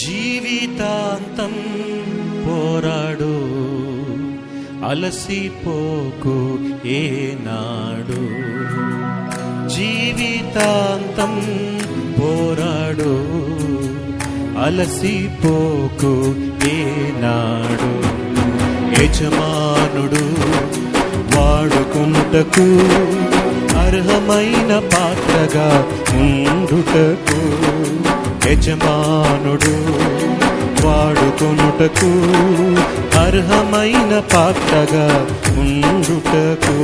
జీవితాంతం పోరాడు, అలసిపోకు ఏనాడు. జీవితాంతం పోరాడు, అలసిపోకు ఏనాడు. యజమానుడు వాడుకుంటకు అర్హమైన పాత్రగా ఉండుటకు, యజమానుడు వాడుకొనుటకు అర్హమైన పాత్రగా ఉండుటకు.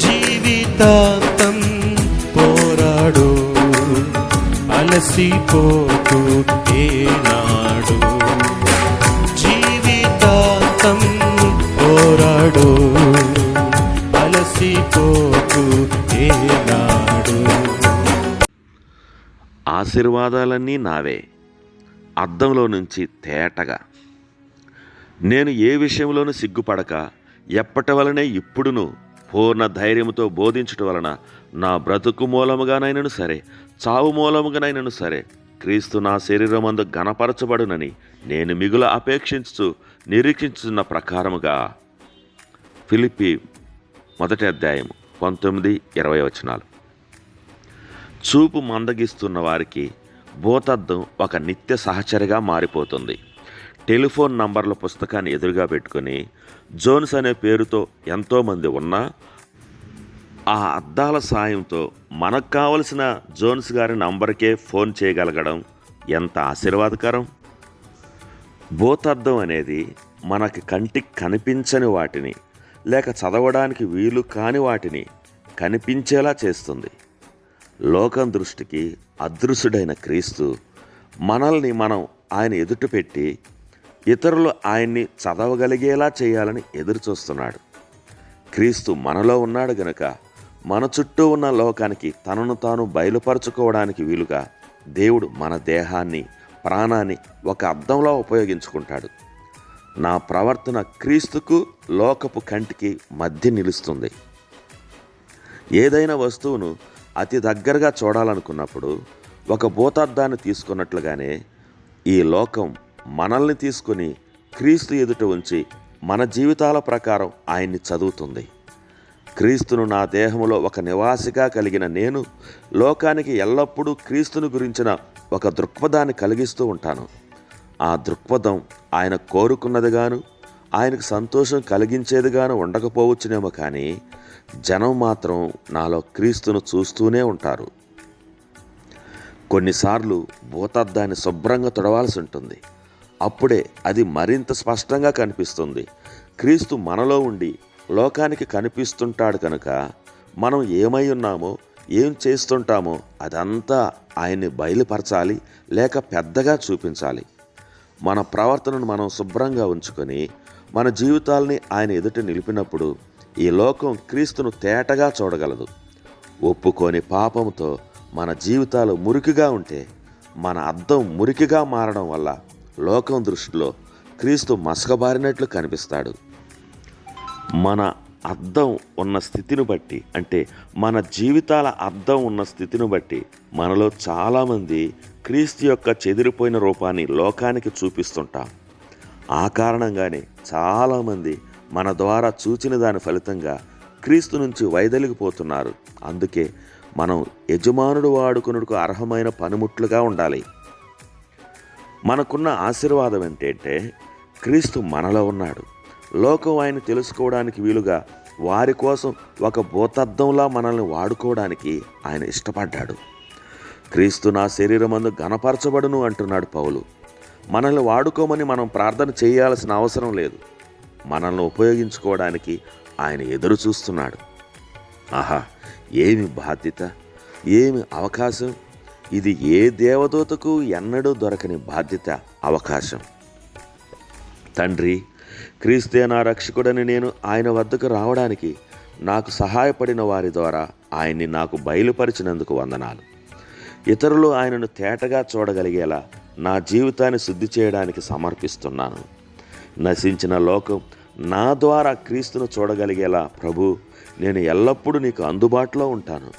జీవితాంతం పోరాడు, అలసిపోకు ఏనాడు. జీవితాంతం పోరాడు, అలసిపోకు ఏనాడు. ఆశీర్వాదాలన్నీ నావే. అద్దంలో నుంచి తేటగా. నేను ఏ విషయంలోనూ సిగ్గుపడక ఎప్పటి వలనే ఇప్పుడును పూర్ణ ధైర్యంతో బోధించుట వలన నా బ్రతుకు మూలముగానైనను సరే, చావు మూలముగానైనను సరే, క్రీస్తు నా శరీరమందు ఘనపరచబడునని నేను మిగుల అపేక్షించు నిరీక్షించున్న ప్రకారముగా. ఫిలిప్పీ 1:19-20 చూపు మందగిస్తున్న వారికి భూతద్దం ఒక నిత్య సహచరిగా మారిపోతుంది. టెలిఫోన్ నంబర్ల పుస్తకాన్ని ఎదురుగా పెట్టుకుని జోన్స్ అనే పేరుతో ఎంతోమంది ఉన్నా ఆ అద్దాల సాయంతో మనకు కావలసిన జోన్స్ గారి నంబర్కే ఫోన్ చేయగలగడం ఎంత ఆశీర్వాదకరం. భూతద్దం అనేది మనకి కంటికి కనిపించని వాటిని, లేక చదవడానికి వీలు కాని వాటిని కనిపించేలా చేస్తుంది. లోకం దృష్టికి అదృశ్యుడైన క్రీస్తు మనల్ని మనం ఆయన ఎదుట పెట్టి ఇతరులు ఆయన్ని చదవగలిగేలా చేయాలని ఎదురు చూస్తున్నాడు. క్రీస్తు మనలో ఉన్నాడు గనుక మన చుట్టూ ఉన్న లోకానికి తనను తాను బయలుపరుచుకోవడానికి వీలుగా దేవుడు మన దేహాన్ని, ప్రాణాన్ని ఒక అద్దంలో ఉపయోగించుకుంటాడు. నా ప్రవర్తన క్రీస్తుకు లోకపు కంటికి మధ్య నిలుస్తుంది. ఏదైనా వస్తువును అతి దగ్గరగా చూడాలనుకున్నప్పుడు ఒక భూతద్దాన్ని తీసుకున్నట్లుగానే ఈ లోకం మనల్ని తీసుకుని క్రీస్తు ఎదుట ఉంచి మన జీవితాల ప్రకారం ఆయన్ని చదువుతుంది. క్రీస్తును నా దేహంలో ఒక నివాసిగా కలిగిన నేను లోకానికి ఎల్లప్పుడూ క్రీస్తుని గురించిన ఒక దృక్పథాన్ని కలిగిస్తూ ఉంటాను. ఆ దృక్పథం ఆయన కోరుకున్నదిగాను, ఆయనకు సంతోషం కలిగించేదిగాను ఉండకపోవచ్చునేమో, కానీ జనం మాత్రం నాలో క్రీస్తును చూస్తూనే ఉంటారు. కొన్నిసార్లు భూతద్దాన్ని శుభ్రంగా తుడవాల్సి ఉంటుంది. అప్పుడే అది మరింత స్పష్టంగా కనిపిస్తుంది. క్రీస్తు మనలో ఉండి లోకానికి కనిపిస్తుంటాడు కనుక మనం ఏమై ఉన్నామో, ఏం చేస్తుంటామో అదంతా ఆయన్ని బయలుపరచాలి, లేక పెద్దగా చూపించాలి. మన ప్రవర్తనను మనం శుభ్రంగా ఉంచుకొని మన జీవితాల్ని ఆయన ఎదుట నిలిపినప్పుడు ఈ లోకం క్రీస్తును తేటగా చూడగలదు. ఒప్పుకోని పాపంతో మన జీవితాలు మురికిగా ఉంటే మన అద్దం మురికిగా మారడం వల్ల లోకం దృష్టిలో క్రీస్తు మసకబారినట్లు కనిపిస్తాడు. మన అద్దం ఉన్న స్థితిని బట్టి, అంటే మన జీవితాల అద్దం ఉన్న స్థితిని బట్టి మనలో చాలామంది క్రీస్తు యొక్క చెదిరిపోయిన రూపాన్ని లోకానికి చూపిస్తుంటాం. ఆ కారణంగానే చాలామంది మన ద్వారా చూచిన దాని ఫలితంగా క్రీస్తు నుంచి వైదొలిగిపోతున్నారు. అందుకే మనం యజమానుడు వాడుకొనుటకు అర్హమైన పనిముట్లుగా ఉండాలి. మనకున్న ఆశీర్వాదం ఏంటంటే క్రీస్తు మనలో ఉన్నాడు. లోకం ఆయన తెలుసుకోవడానికి వీలుగా వారి కోసం ఒక భూతద్దంలా మనల్ని వాడుకోవడానికి ఆయన ఇష్టపడ్డాడు. క్రీస్తు నా శరీరమందు ఘనపరచబడును అంటున్నాడు పౌలు. మనల్ని వాడుకోమని మనం ప్రార్థన చేయాల్సిన అవసరం లేదు. మనల్ని ఉపయోగించుకోవడానికి ఆయన ఎదురు చూస్తున్నాడు. ఆహా, ఏమి బాధ్యత, ఏమి అవకాశం! ఇది ఏ దేవదూతకు ఎన్నడూ దొరకని బాధ్యత, అవకాశం. తండ్రి, క్రీస్తే నా రక్షకుడని నేను ఆయన వద్దకు రావడానికి నాకు సహాయపడిన వారి ద్వారా ఆయన్ని నాకు బయలుపరిచినందుకు వందనాలు. ఇతరులు ఆయనను తేటగా చూడగలిగేలా నా జీవితాన్ని శుద్ధి చేయడానికి సమర్పిస్తున్నాను. నశించిన లోకం నా ద్వారా క్రీస్తును చూడగలిగేలా ప్రభు, నేను ఎల్లప్పుడూ నీకు అందుబాటులో ఉంటాను.